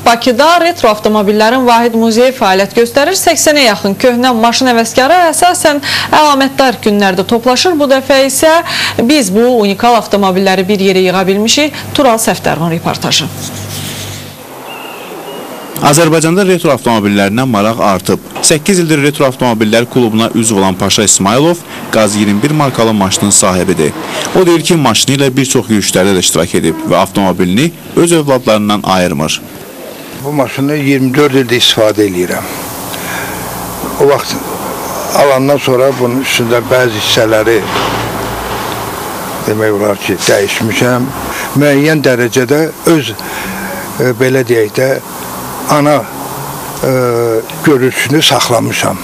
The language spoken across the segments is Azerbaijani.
Bakıda retro avtomobillərin vahid muzeyi fəaliyyət göstərir. 80-ə yaxın köhnə maşın həvəskarı əsasən əlamətdar günlərdə toplaşır. Bu dəfə isə biz bu unikal avtomobilləri bir yerə yığa bilmişik. Tural Səfdərovun reportajı. Azərbaycanda retro avtomobillərinə maraq artıb. 8 ildir retro avtomobillər klubuna üzv olan Paşa İsmailov Qaz 21 markalı maşının sahibidir. O deyir ki, maşını ilə bir çox yürüyüşlərdə də iştirak edib və avtomobilini öz övladlarından ayırmır. Bu maşını 24 ildə istifadə edirəm. O vaxt alandan sonra bunun üstündə bəzi hissələri demək olar ki, dəyişmişəm. Müəyyən dərəcədə öz, belə deyək də, ana görüntüsünü saxlamışam.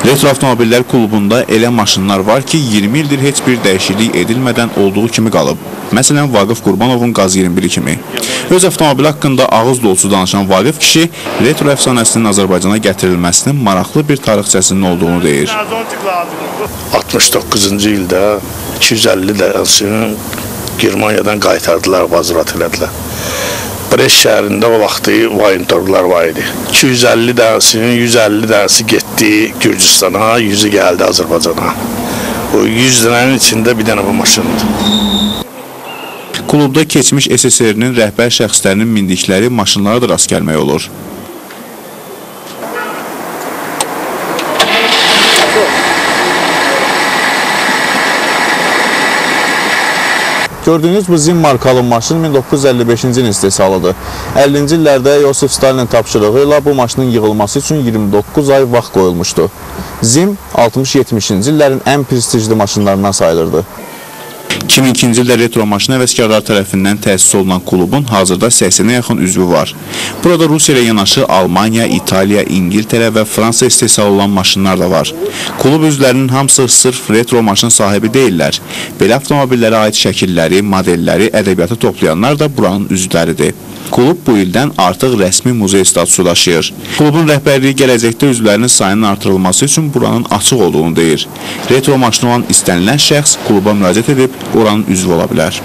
Retro avtomobillər klubunda elə maşınlar var ki, 20 ildir heç bir dəyişiklik edilmədən olduğu kimi qalıb. Məsələn, Vaqif Qurbanovun Qaz 21 kimi. Öz avtomobili haqqında ağız dolusu danışan Vaqif kişi, retro əfsanəsinin Azərbaycana gətirilməsinin maraqlı bir tarixçəsinin olduğunu deyir. 69-cu ildə 250 dənəsini Germaniyadan qaytardılar, vazurat elədilər. Brest şəhərində o vaxtı vayintorlar var idi. 250 dənəsinin 150 dənəsi getdi Gürcüstana, 100'ü gəldi Azərbaycana. O 100 dənənin içində bir dənə bu maşındır. Klubda keçmiş SSR-nin rəhbər şəxslərinin mindikləri maşınlara da rast gəlmək olur. Gördüyünüz bu Zim markalı maşın 1955-ci ilin istehsalıdır. 50-ci illərdə Yosif Stalinin tapşırığı ilə bu maşının yığılması üçün 29 ay vaxt qoyulmuşdu. Zim 60-70-ci illərin ən prestijli maşınlarından sayılırdı. 2002-ci ildə retro maşın həvəskarları tərəfindən təsis olunan klubun hazırda 80-ə yaxın üzvü var. Burada Rusiya ilə yanaşı Almaniya, İtaliya, İngiltərə və Fransa istehsal olan maşınlar da var. Klub üzvlərinin hamısı sırf retro maşın sahibi deyirlər. Belə avtomobillərə aid şəkilləri, modelləri, ədəbiyyatı toplayanlar da buranın üzvləridir. Klub bu ildən artıq rəsmi muzey statusu daşıyır. Klubun rəhbərliyi gələcəkdə üzvlərinin sayının artırılması üçün buranın açıq olduğunu deyir. Retro maşını olan istənilən şəxs kluba müraciət edib oranın üzvü ola bilər.